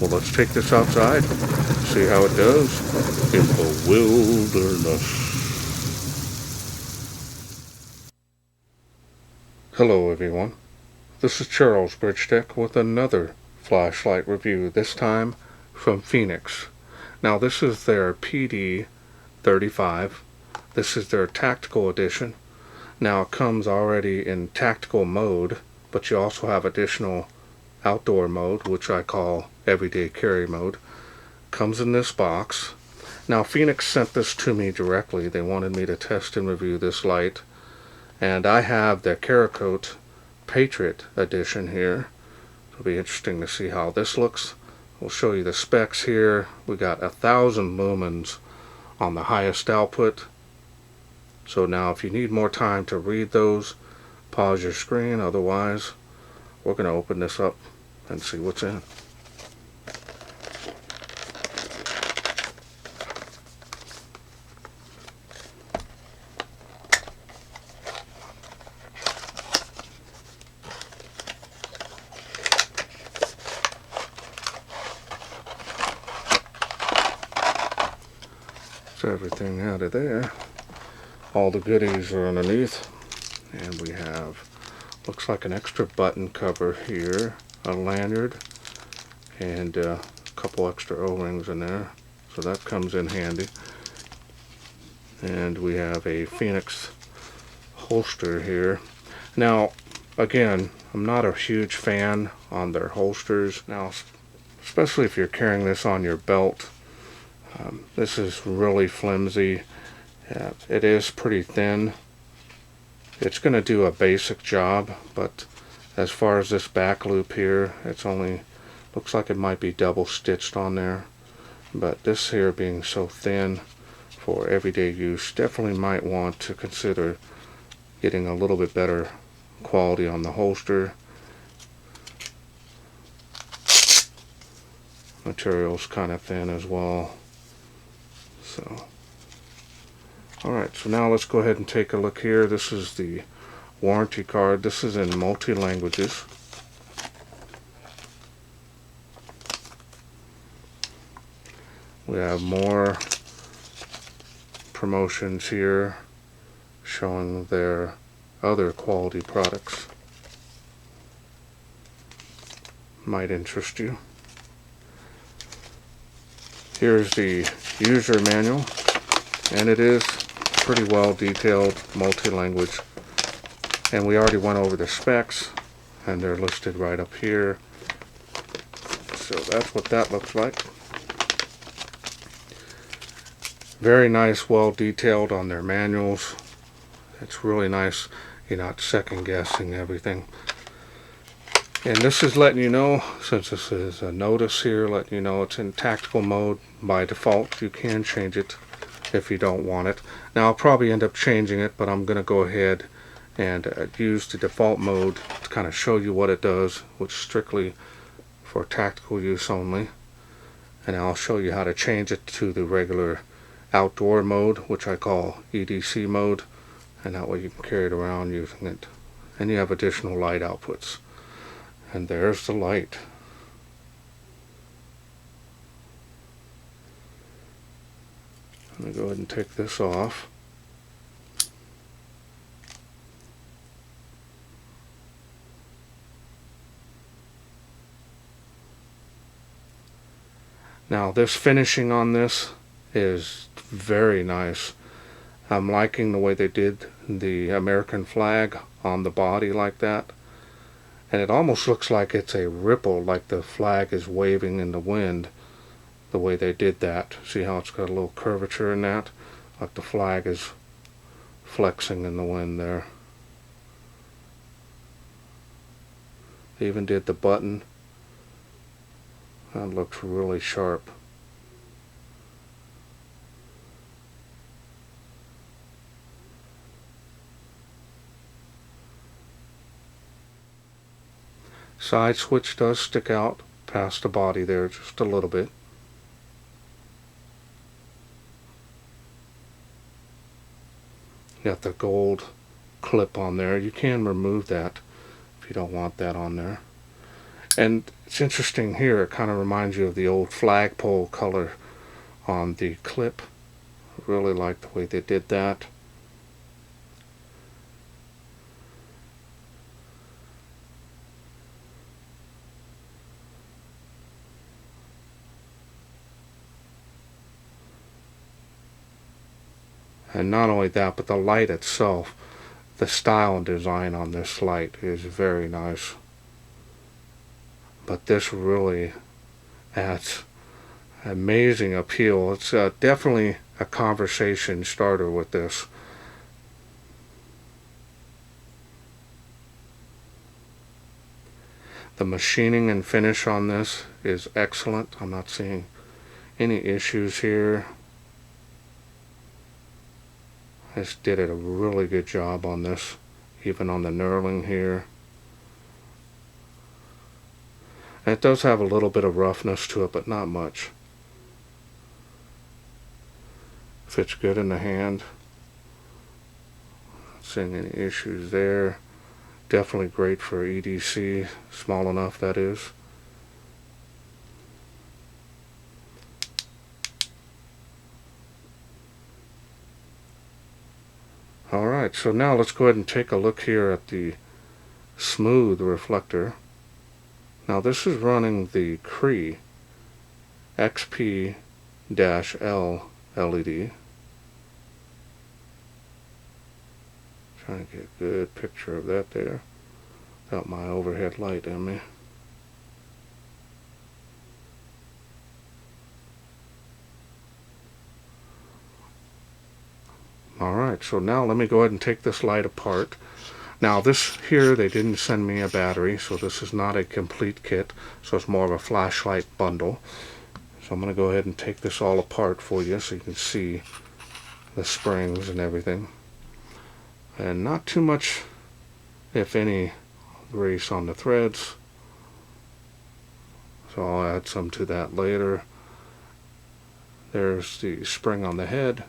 Well, let's take this outside, see how it does in the wilderness. Hello everyone, this is Charles BridgTec with another flashlight review, this time from Fenix. Now this is their PD35. This is their tactical edition. Now it comes already in tactical mode, but you also have additional outdoor mode, which I call everyday carry mode. Comes in this box. Now Fenix sent this to me directly. They wanted me to test and review this light. And I have the Cerakote Patriot edition here. It'll be interesting to see how this looks. We'll show you the specs here. We got 1,000 lumens on the highest output. So now if you need more time to read those, pause your screen. Otherwise, we're going to open this up and see what's in it. Everything out of there. All the goodies are underneath, and we have, looks like an extra button cover here, a lanyard, and a couple extra O-rings in there, so that comes in handy. And we have a Fenix holster here. Now again, I'm not a huge fan on their holsters now, especially if you're carrying this on your belt. This is really flimsy. It is pretty thin. It's going to do a basic job, but as far as this back loop here, it's only, looks like it might be double stitched on there. But this here being so thin for everyday use, definitely might want to consider getting a little bit better quality on the holster. Material's kind of thin as well. So, alright, so now let's go ahead and take a look here. This is the warranty card. This is in multi-languages. We have more promotions here showing their other quality products. Might interest you. Here's the user manual, and it is pretty well detailed, multi-language, and we already went over the specs, and they're listed right up here. So that's what that looks like. Very nice, well detailed on their manuals. It's really nice, you're not second guessing everything. And this is letting you know, since this is a notice here, letting you know it's in tactical mode by default. You can change it if you don't want it. Now I'll probably end up changing it, but I'm going to go ahead and use the default mode to kind of show you what it does, which is strictly for tactical use only. And I'll show you how to change it to the regular outdoor mode, which I call EDC mode, and that way you can carry it around using it. And you have additional light outputs. And there's the light. I'm going to go ahead and take this off. Now this finishing on this is very nice. I'm liking the way they did the American flag on the body like that. And it almost looks like it's a ripple, like the flag is waving in the wind, the way they did that. See how it's got a little curvature in that? Like the flag is flexing in the wind there. They even did the button. That looks really sharp. Side switch does stick out past the body there just a little bit. Got the gold clip on there. You can remove that if you don't want that on there. And it's interesting here, it kind of reminds you of the old flagpole color on the clip. I really like the way they did that. And not only that, but the light itself, the style and design on this light is very nice. But this really adds amazing appeal. It's definitely a conversation starter with this. The machining and finish on this is excellent. I'm not seeing any issues here. I just did a really good job on this, even on the knurling here. And it does have a little bit of roughness to it, but not much. Fits good in the hand. Not seeing any issues there. Definitely great for EDC, small enough that is. Alright, so now let's go ahead and take a look here at the smooth reflector. Now this is running the Cree XP-L LED. Trying to get a good picture of that there without my overhead light in me. Alright, so now let me go ahead and take this light apart. Now this here, they didn't send me a battery, so this is not a complete kit, so it's more of a flashlight bundle. So I'm going to go ahead and take this all apart for you so you can see the springs and everything. And not too much, if any, grease on the threads. So I'll add some to that later. There's the spring on the head.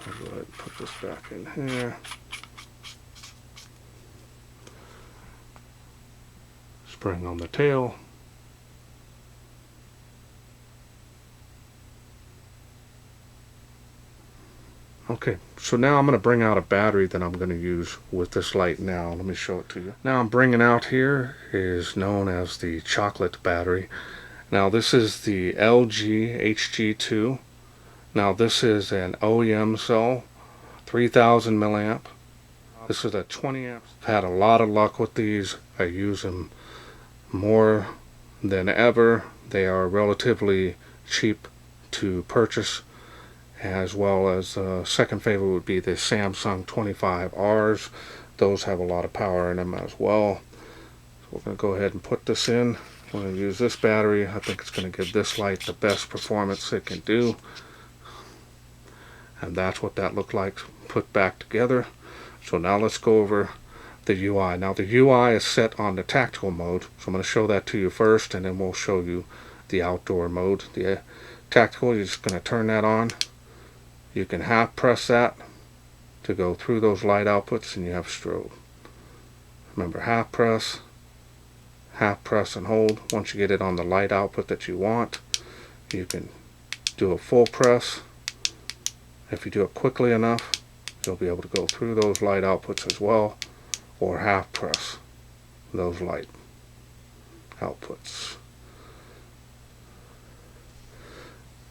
I'll go ahead and put this back in here. Spring on the tail. Okay, so now I'm going to bring out a battery that I'm going to use with this light now. Let me show it to you. Now I'm bringing out here is known as the chocolate battery. Now this is the LG HG2. Now this is an OEM cell, 3000 milliamp. This is a 20 amp. I've had a lot of luck with these. I use them more than ever. They are relatively cheap to purchase, as well as second favorite would be the Samsung 25Rs. Those have a lot of power in them as well. So we're going to go ahead and put this in. We're going to use this battery. I think it's going to give this light the best performance it can do. And that's what that looked like put back together. So now let's go over the UI. Now the UI is set on the tactical mode, so I'm going to show that to you first, and then we'll show you the outdoor mode. The tactical, you're just going to turn that on. You can half press that to go through those light outputs, and you have strobe. Remember, half press and hold. Once you get it on the light output that you want, you can do a full press. If you do it quickly enough, you'll be able to go through those light outputs as well, or half press those light outputs.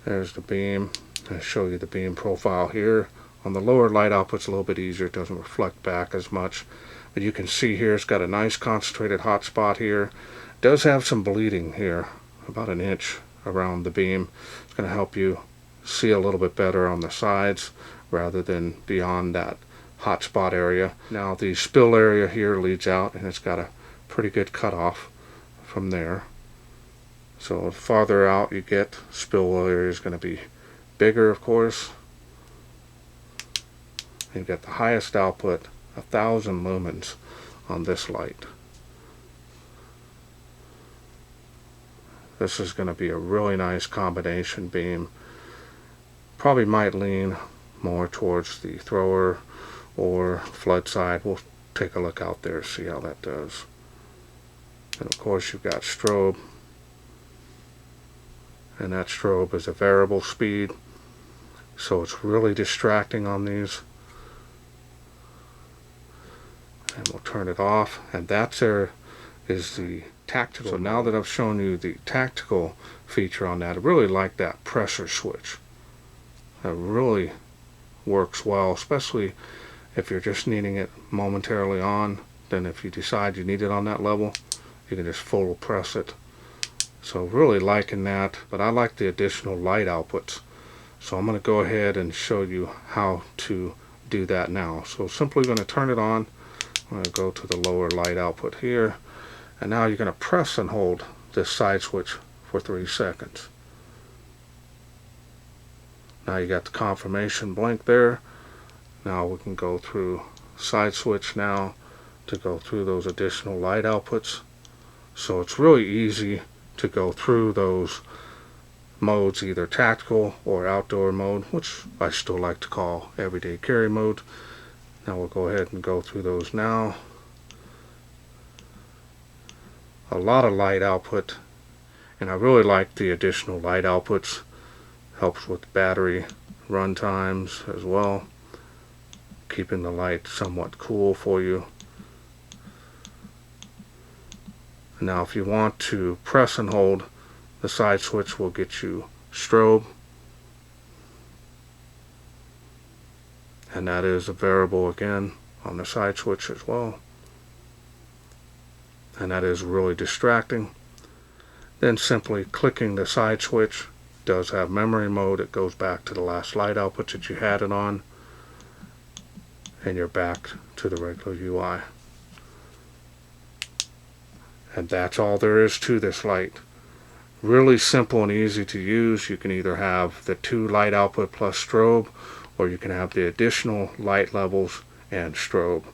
There's the beam. I'll show you the beam profile here. On the lower light output's a little bit easier. It doesn't reflect back as much. But you can see here it's got a nice concentrated hot spot here. It does have some bleeding here, about an inch around the beam. It's going to help you see a little bit better on the sides rather than beyond that hot spot area. Now the spill area here leads out, and it's got a pretty good cutoff from there. So the farther out you get, spill area is going to be bigger, of course. You've got the highest output, 1000 lumens on this light. This is going to be a really nice combination beam. Probably might lean more towards the thrower or flood side. We'll take a look out there, see how that does. And of course you've got strobe, and that strobe is a variable speed, so it's really distracting on these. And we'll turn it off, and that's there is the tactical. So now that I've shown you the tactical feature on that, I really like that pressure switch. That really works well, especially if you're just needing it momentarily on. Then if you decide you need it on that level, you can just full press it. So really liking that, but I like the additional light outputs. So I'm going to go ahead and show you how to do that now. So simply going to turn it on. I'm going to go to the lower light output here, and now you're going to press and hold this side switch for 3 seconds. Now you got the confirmation blink there. Now we can go through side switch now to go through those additional light outputs. So it's really easy to go through those modes, either tactical or outdoor mode, which I still like to call everyday carry mode. Now we'll go ahead and go through those now. A lot of light output, and I really like the additional light outputs. Helps with battery run times as well, keeping the light somewhat cool for you. Now if you want to press and hold, the side switch will get you strobe, and that is a variable again on the side switch as well, and that is really distracting. Then simply clicking the side switch does have memory mode. It goes back to the last light output that you had it on, and you're back to the regular UI. And that's all there is to this light. Really simple and easy to use. You can either have the 2 light output plus strobe, or you can have the additional light levels and strobe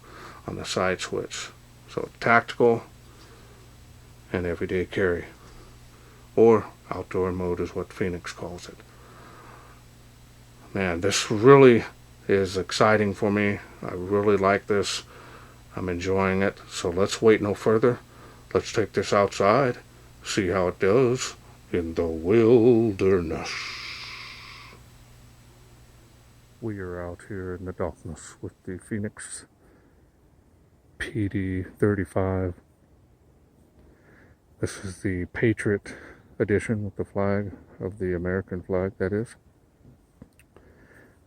on the side switch. So tactical and everyday carry, or outdoor mode is what Fenix calls it. Man, this really is exciting for me. I really like this. I'm enjoying it. So let's wait no further. Let's take this outside, see how it does in the wilderness. We are out here in the darkness with the Fenix PD35. This is the Patriot edition with the flag of the American flag, that is.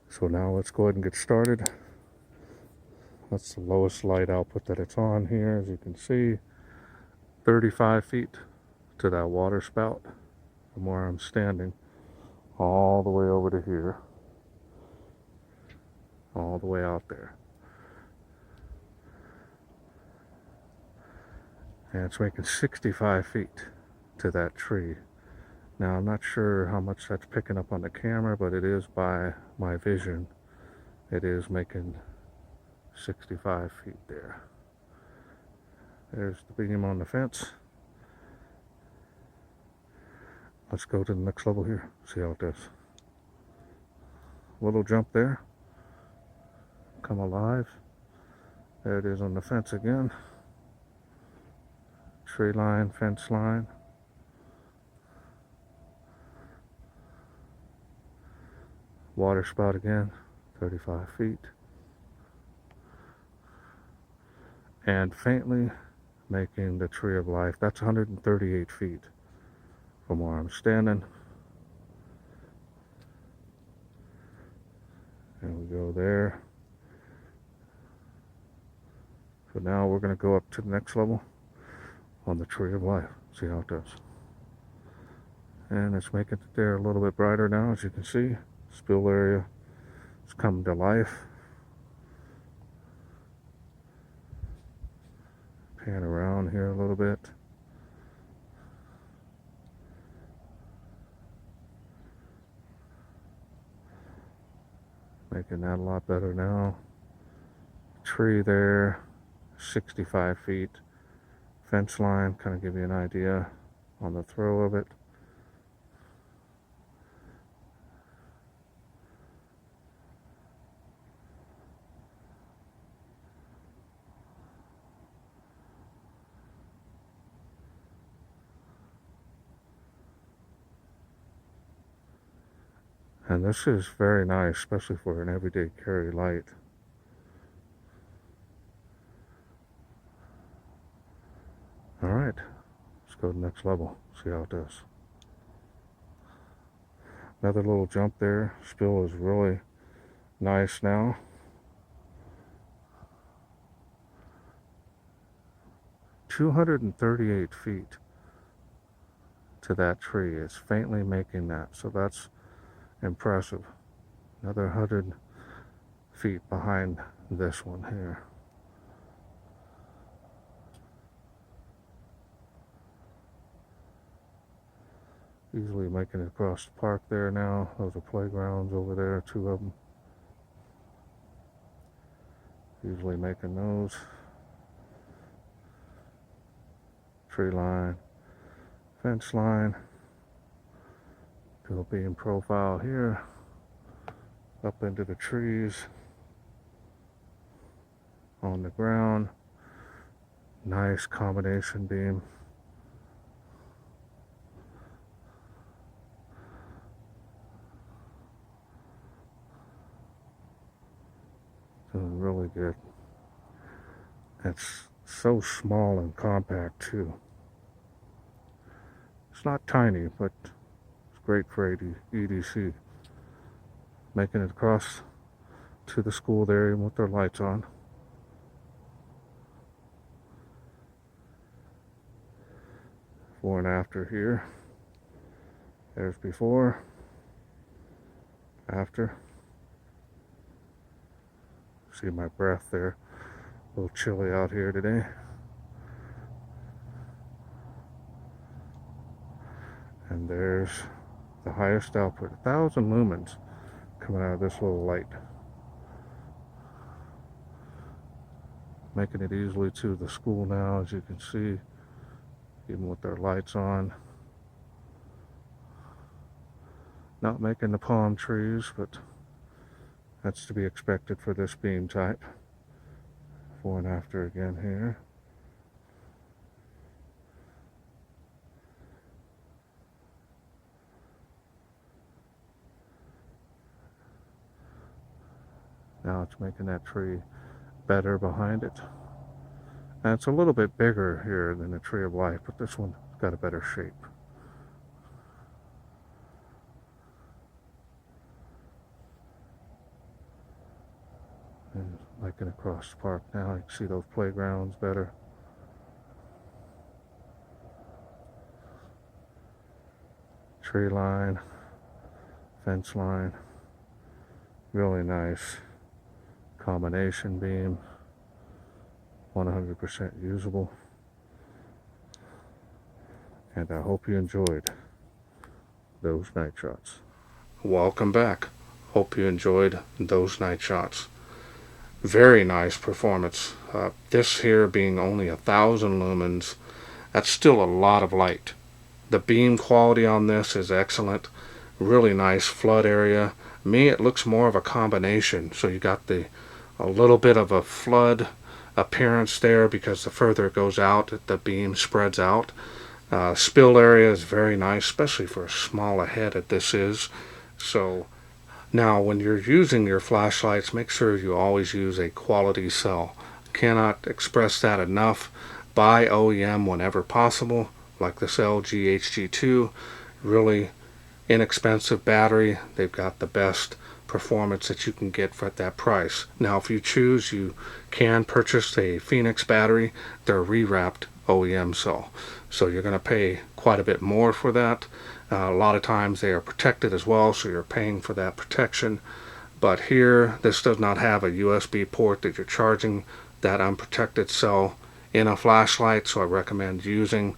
So now let's go ahead and get started. That's the lowest light output that it's on here, as you can see. 35 feet to that water spout from where I'm standing, all the way over to here, all the way out there. And it's making 65 feet to that tree. Now I'm not sure how much that's picking up on the camera, but it is by my vision. It is making 65 feet there. There's the beam on the fence. Let's go to the next level here, see how it does. Little jump there. Come alive. There it is on the fence again. Tree line, fence line. Water spout again, 35 feet. And faintly making the tree of life. That's 138 feet from where I'm standing. And we go there. So now we're going to go up to the next level on the tree of life. See how it does. And it's making it there a little bit brighter now, as you can see. Spill area is coming to life. Pan around here a little bit. Making that a lot better now. Tree there, 65 feet. Fence line, kind of give you an idea on the throw of it. And this is very nice, especially for an everyday carry light. Alright, let's go to the next level, see how it does. Another little jump there. Spill is really nice now. "238 feet to that tree. It's faintly making that, so that's impressive. Another 100 feet behind this one here. Easily making it across the park there now. Those are playgrounds over there, 2 of them. Easily making those. Tree line, fence line. Dual beam profile here. Up into the trees. On the ground. Nice combination beam. Doing really good. It's so small and compact too. It's not tiny, but it's great for EDC. Making it across to the school there with their lights on. Before and after here. There's before. After. See my breath there. A little chilly out here today. And there's the highest output, 1,000 lumens coming out of this little light. Making it easily to the school now, as you can see, even with their lights on. Not making the palm trees, but that's to be expected for this beam type. Before and after again here. Now it's making that tree better behind it. And it's a little bit bigger here than the Tree of Life, but this one's got a better shape. And making across the park now, you can see those playgrounds better. Tree line, fence line, really nice combination beam, 100% usable. And I hope you enjoyed those night shots. Welcome back. Hope you enjoyed those night shots. Very nice performance. This here being only 1,000 lumens, that's still a lot of light. The beam quality on this is excellent. Really nice flood area. Me, it looks more of a combination. So you got a little bit of a flood appearance there because the further it goes out, the beam spreads out. Spill area is very nice, especially for as small a head as this is. So now when you're using your flashlights, make sure you always use a quality cell. Cannot express that enough. Buy OEM whenever possible, like this LG HG2. Really inexpensive battery. They've got the best performance that you can get for that price. Now if you choose, you can purchase a Fenix battery. They're rewrapped OEM cell, so you're going to pay quite a bit more for that. A lot of times they are protected as well, so you're paying for that protection. But here, this does not have a USB port that you're charging that unprotected cell in a flashlight, so I recommend using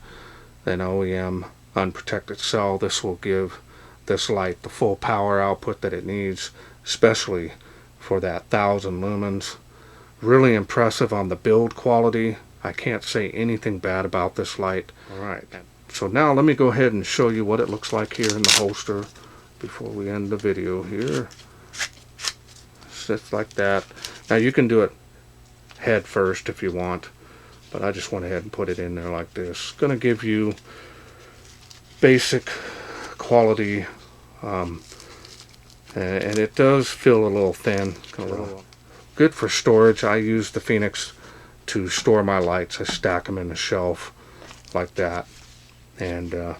an OEM unprotected cell. This will give this light the full power output that it needs, especially for that 1,000 lumens. Really impressive on the build quality. I can't say anything bad about this light. Alright, so now let me go ahead and show you what it looks like here in the holster before we end the video here. Sits like that. Now you can do it head first if you want, but I just went ahead and put it in there like this. It's going to give you basic quality and it does feel a little thin. Good for storage. I use the Fenix to store my lights. I stack them in the shelf like that, and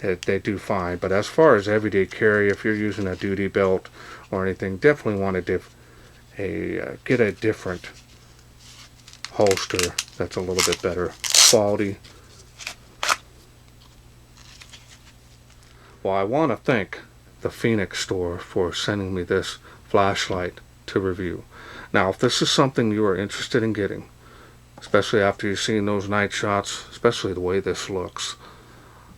they do fine. But as far as everyday carry, if you're using a duty belt or anything, definitely want to get a different holster that's a little bit better quality. Well, I want to thank the Fenix store for sending me this flashlight to review. Now, if this is something you are interested in getting, especially after you've seen those night shots, especially the way this looks,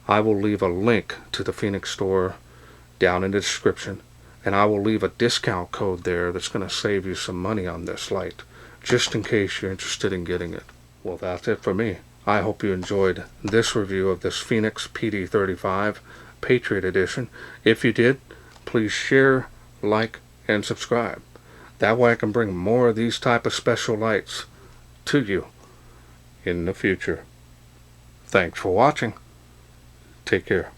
I will leave a link to the Fenix store down in the description, and I will leave a discount code there that's going to save you some money on this light, just in case you're interested in getting it. Well, that's it for me. I hope you enjoyed this review of this Fenix PD35 Patriot Edition. If you did, please share, like, and subscribe. That way I can bring more of these type of special lights to you in the future. Thanks for watching. Take care.